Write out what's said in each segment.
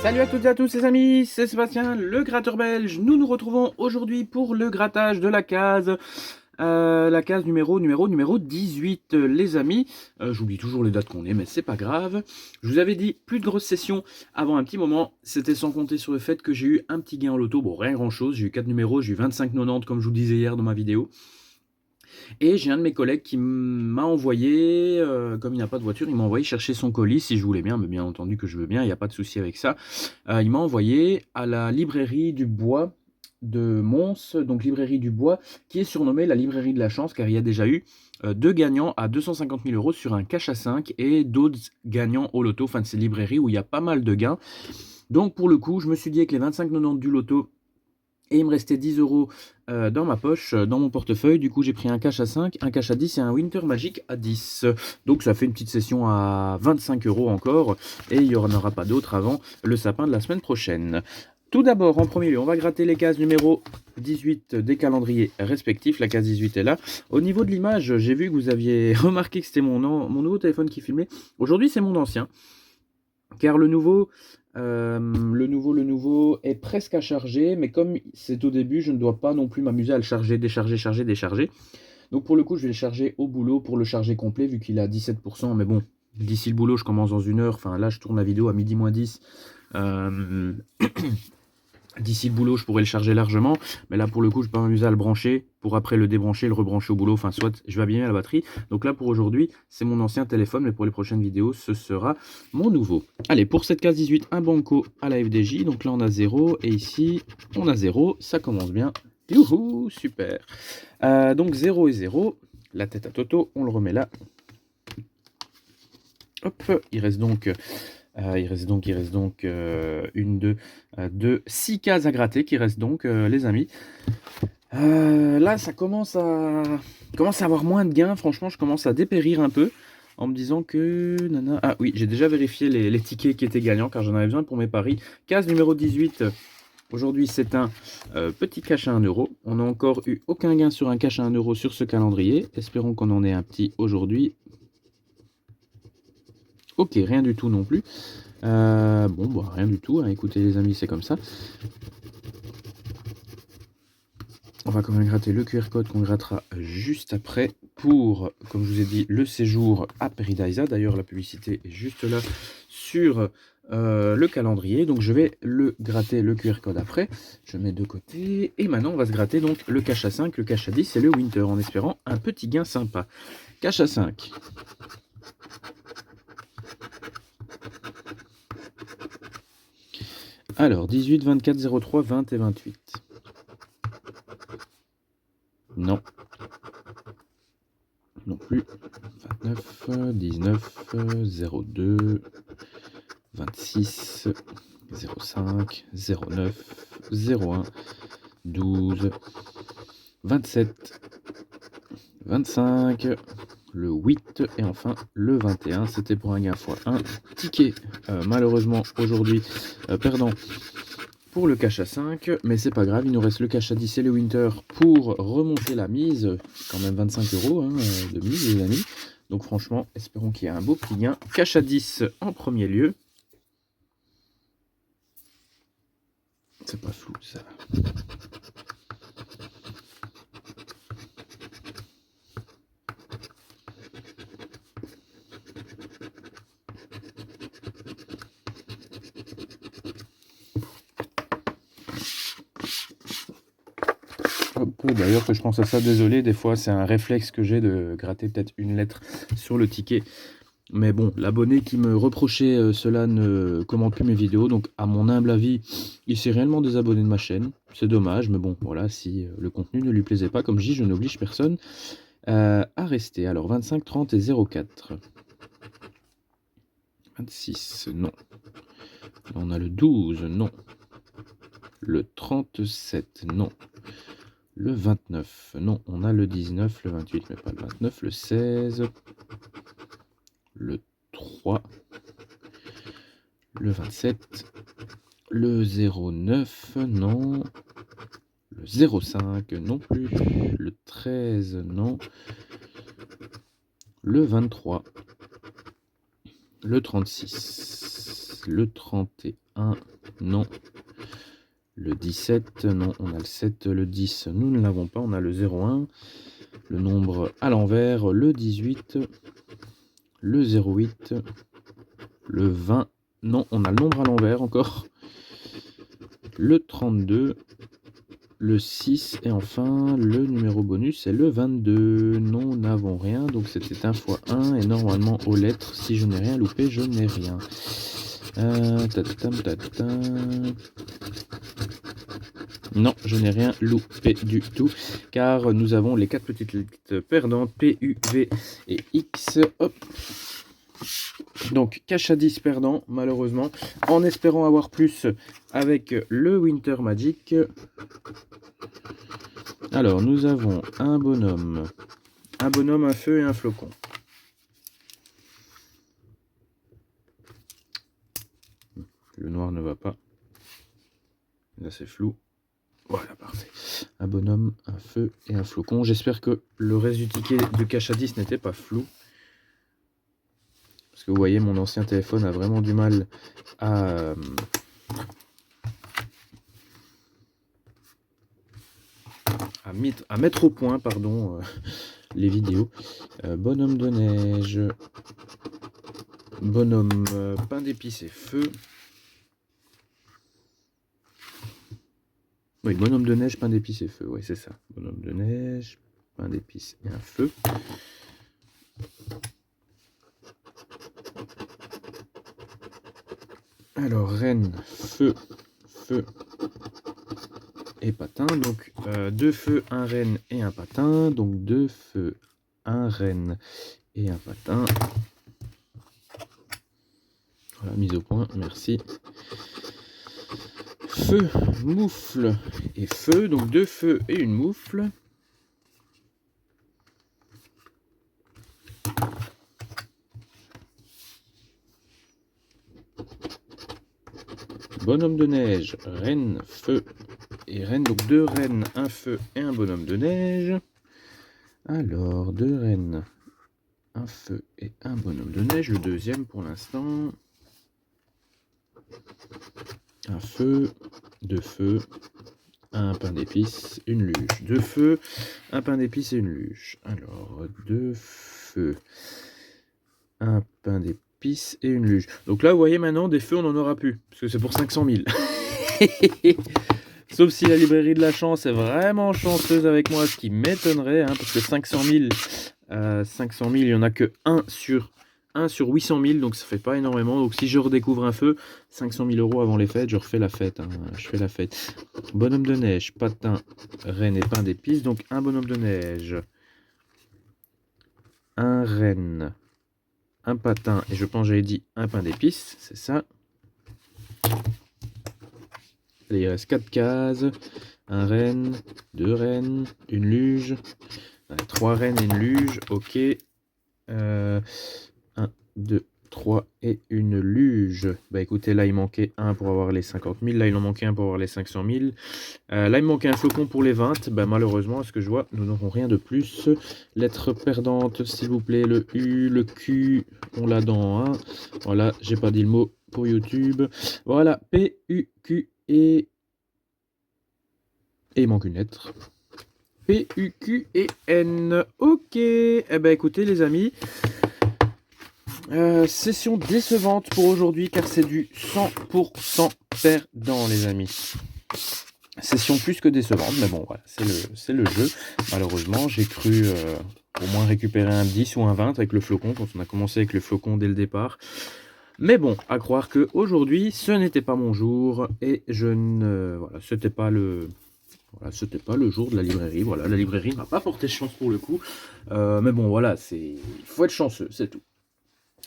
Salut à toutes et à tous les amis, c'est Sébastien, le gratteur belge. Nous nous retrouvons aujourd'hui pour le grattage de la case numéro 18, les amis. J'oublie toujours les dates qu'on est, mais c'est pas grave. Je vous avais dit, plus de grosses sessions avant un petit moment. C'était sans compter sur le fait que j'ai eu un petit gain en loto. Bon, rien grand chose, j'ai eu 4 numéros, j'ai eu 25,90 comme je vous disais hier dans ma vidéo. Et j'ai un de mes collègues qui m'a envoyé, comme il n'a pas de voiture, il m'a envoyé chercher son colis si je voulais bien, mais bien entendu que je veux bien, il n'y a pas de souci avec ça. Il m'a envoyé à la librairie du bois de Mons, donc librairie du bois, qui est surnommée la librairie de la chance, car il y a déjà eu deux gagnants à 250 000 euros sur un cash à 5 et d'autres gagnants au loto, enfin de ces librairies où il y a pas mal de gains. Donc pour le coup, je me suis dit avec les 25,90 du loto, et il me restait 10 euros dans ma poche, dans mon portefeuille. Du coup, j'ai pris un cash à 5, un cash à 10 et un Winter Magic à 10. Donc, ça fait une petite session à 25 euros encore. Et il n'y en aura pas d'autres avant le sapin de la semaine prochaine. Tout d'abord, en premier lieu, on va gratter les cases numéro 18 des calendriers respectifs. La case 18 est là. Au niveau de l'image, j'ai vu que vous aviez remarqué que c'était mon nouveau téléphone qui filmait. Aujourd'hui, c'est mon ancien. Car le nouveau est presque à charger, mais comme c'est au début, je ne dois pas non plus m'amuser à le charger, décharger, charger, décharger. Donc pour le coup, je vais le charger au boulot pour le charger complet, vu qu'il est à 17%. Mais bon, d'ici le boulot, je commence dans 1 heure. Enfin là, je tourne la vidéo à midi moins 10. D'ici le boulot, je pourrais le charger largement, mais là pour le coup, je ne vais pas m'amuser à le brancher pour après le débrancher, le rebrancher au boulot. Enfin, soit je vais abîmer la batterie. Donc là pour aujourd'hui, c'est mon ancien téléphone, mais pour les prochaines vidéos, ce sera mon nouveau. Allez, pour cette case 18, un banco à la FDJ. Donc là, on a 0 et ici, on a 0. Ça commence bien. Youhou, super. Donc 0 et 0. La tête à Toto, on le remet là. Hop, il reste donc 6 cases à gratter qui restent donc, les amis. Là, ça commence à avoir moins de gains. Franchement, je commence à dépérir un peu en me disant que... Ah oui, j'ai déjà vérifié les tickets qui étaient gagnants car j'en avais besoin pour mes paris. Case numéro 18. Aujourd'hui, c'est un petit cash à 1 euro. On n'a encore eu aucun gain sur un cash à 1 euro sur ce calendrier. Espérons qu'on en ait un petit aujourd'hui. Ok, rien du tout non plus. Bon, bah, rien du tout, hein. Écoutez les amis, c'est comme ça. On va quand même gratter le QR code qu'on grattera juste après pour, comme je vous ai dit, le séjour à Paradisa. D'ailleurs, la publicité est juste là sur le calendrier. Donc, je vais le gratter, le QR code après. Je mets de côté. Et maintenant, on va se gratter donc le cash à 5, le cash à 10 et le Winter en espérant un petit gain sympa. Cash à 5. Alors, 18, 24, 03, 20 et 28. Non. Non plus. 29, 19, 02, 26, 05, 09, 01, 12, 27, 25, le 8 et enfin le 21. C'était pour un gain x1 ticket. Malheureusement aujourd'hui perdant pour le cash à 5, mais c'est pas grave, il nous reste le cash à 10 et le Winter pour remonter la mise. Quand même 25 euros hein, de mise les amis. Donc franchement, espérons qu'il y ait un beau petit gain. Cash à 10 en premier lieu. C'est pas flou ça. D'ailleurs que je pense à ça, désolé, des fois c'est un réflexe que j'ai de gratter peut-être une lettre sur le ticket. Mais bon, l'abonné qui me reprochait cela ne commente plus mes vidéos, donc à mon humble avis, il s'est réellement désabonné de ma chaîne. C'est dommage, mais bon, voilà, si le contenu ne lui plaisait pas, comme je dis, je n'oblige personne à rester. Alors 25, 30 et 04. 26, non. Là, on a le 12, non. Le 37, non. Le 29, non. On a le 19, le 28, mais pas le 29. Le 16, le 3, le 27, le 09, non. Le 05, non plus. Le 13, non. Le 23, le 36, le 31, Non. Le 17, non. On a le 7, le 10, nous ne l'avons pas. On a le 01, le nombre à l'envers, le 18, le 08, le 20. Non, on a le nombre à l'envers encore. Le 32, le 6 et enfin le numéro bonus est le 22. Non, nous n'avons rien, donc c'était 1 fois 1 et normalement aux lettres, si je n'ai rien loupé, je n'ai rien. Non, je n'ai rien loupé du tout, car nous avons les 4 petites lettres perdantes, P, U, V et X. Hop. Donc, cache à 10 perdant, malheureusement, en espérant avoir plus avec le Winter Magic. Alors, nous avons un bonhomme, un feu et un flocon. Le noir ne va pas. Là, c'est flou. Voilà, parfait. Un bonhomme, un feu et un flocon. J'espère que le reste du ticket de cache à 10 n'était pas flou. Parce que vous voyez, mon ancien téléphone a vraiment du mal à mettre au point, pardon, les vidéos. Bonhomme de neige, bonhomme pain d'épices et feu. Oui, bonhomme de neige, pain d'épices et feu, oui c'est ça. Bonhomme de neige, pain d'épices et un feu. Alors, reine, feu, feu et patin. Donc, 2 feux, un reine et un patin. Donc, 2 feux, un reine et un patin. Voilà, mise au point, merci. Feu, moufle et feu. Donc, 2 feux et une moufle. Bonhomme de neige, reine, feu et reine. Donc 2 reines, un feu et un bonhomme de neige. Alors, 2 reines, un feu et un bonhomme de neige. Le deuxième pour l'instant. Un feu, 2 feux, un pain d'épices, une luge. 2 feux, un pain d'épices et une luge. Alors, 2 feux, un pain d'épices et une luge. Donc là, vous voyez maintenant, des feux, on n'en aura plus. Parce que c'est pour 500 000. Sauf si la librairie de la chance est vraiment chanceuse avec moi, ce qui m'étonnerait, hein, parce que 500 000, il n'y en a que 1 sur 800 000, donc ça fait pas énormément. Donc si je redécouvre un feu, 500 000 € avant les fêtes, je refais la fête. Hein, je fais la fête. Bonhomme de neige, patin, reine et pain d'épices. Donc un bonhomme de neige, un reine, un patin, et je pense que j'avais dit un pain d'épices, c'est ça. Allez, il reste 4 cases. Un reine, 2 reines, une luge, 3 reines et une luge, ok. 1, 2, 3 et une luge. Bah écoutez, là il manquait 1 pour avoir les 50 000, là il en manquait 1 pour avoir les 500 000. Là il me manquait un flocon pour les 20, bah malheureusement, à ce que je vois, nous n'aurons rien de plus. Lettre perdante, s'il vous plaît, le U, le Q, on l'a dans 1. Voilà, j'ai pas dit le mot pour YouTube. Voilà, P, U, Q et il manque une lettre. P, U, Q et N. Ok. Eh ben écoutez les amis, session décevante pour aujourd'hui car c'est du 100% perdant les amis. Session plus que décevante, mais bon voilà, c'est le jeu. Malheureusement, j'ai cru au moins récupérer un 10 ou un 20 avec le flocon, quand on a commencé avec le flocon dès le départ. Mais bon, à croire que aujourd'hui, ce n'était pas mon jour et je ne... Voilà, c'était pas le... Voilà, c'était pas le jour de la librairie. Voilà, la librairie m'a pas porté chance pour le coup. Mais bon, voilà, il faut être chanceux, c'est tout.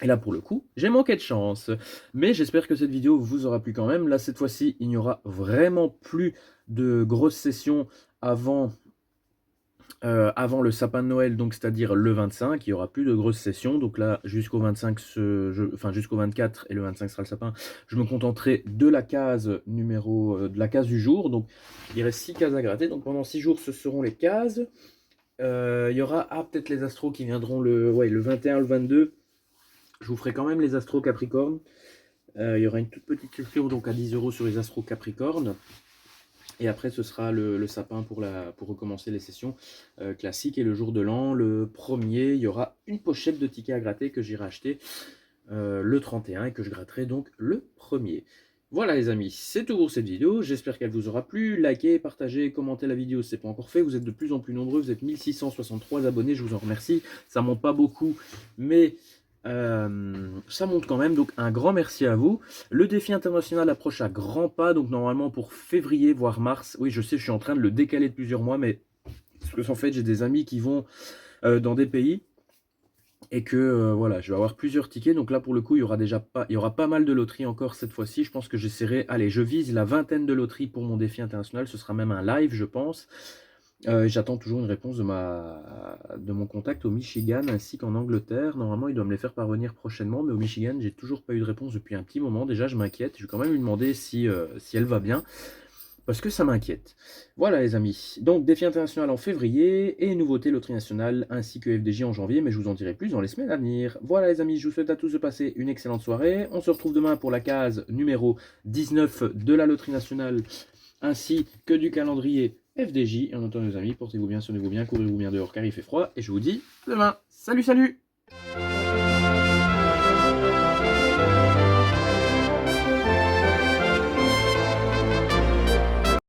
Et là, pour le coup, j'ai manqué de chance. Mais j'espère que cette vidéo vous aura plu quand même. Là, cette fois-ci, il n'y aura vraiment plus de grosses sessions avant le sapin de Noël, donc c'est-à-dire le 25, il n'y aura plus de grosses sessions. Donc là, jusqu'au 25, jusqu'au 24, et le 25 sera le sapin, je me contenterai de la case de la case du jour. Donc il reste 6 cases à gratter. Donc pendant 6 jours, ce seront les cases. Il y aura peut-être les astros qui viendront le 21, le 22. Je vous ferai quand même les astros Capricorne. Il y aura une toute petite surprise donc à 10 € sur les Astro Capricorne. Et après, ce sera le sapin pour recommencer les sessions classiques. Et le jour de l'an, le 1er, il y aura une pochette de tickets à gratter que j'irai acheter le 31 et que je gratterai donc le 1er. Voilà les amis, c'est tout pour cette vidéo. J'espère qu'elle vous aura plu. Likez, partagez, commentez la vidéo si ce n'est pas encore fait. Vous êtes de plus en plus nombreux. Vous êtes 1663 abonnés. Je vous en remercie. Ça monte pas beaucoup, mais ça monte quand même. Donc un grand merci à vous. Le défi international approche à grands pas. Donc normalement pour février, voire mars. Oui, je sais, je suis en train de le décaler de plusieurs mois, mais parce qu'en fait, j'ai des amis qui vont dans des pays. Et que voilà, je vais avoir plusieurs tickets. Donc là, pour le coup, il y aura pas mal de loteries encore cette fois-ci. Je pense que j'essaierai. Allez, je vise la 20aine de loteries pour mon défi international. Ce sera même un live, je pense. J'attends toujours une réponse de mon contact au Michigan ainsi qu'en Angleterre. Normalement, il doit me les faire parvenir prochainement. Mais au Michigan, j'ai toujours pas eu de réponse depuis un petit moment. Déjà, je m'inquiète. Je vais quand même lui demander si elle va bien. Parce que ça m'inquiète. Voilà les amis, donc défi international en février et nouveauté loterie nationale ainsi que FDJ en janvier, mais je vous en dirai plus dans les semaines à venir. Voilà les amis, je vous souhaite à tous de passer une excellente soirée. On se retrouve demain pour la case numéro 19 de la loterie nationale ainsi que du calendrier FDJ. Et en attendant les amis, portez-vous bien, sonnez-vous bien, courez-vous bien dehors car il fait froid et je vous dis demain. Salut salut!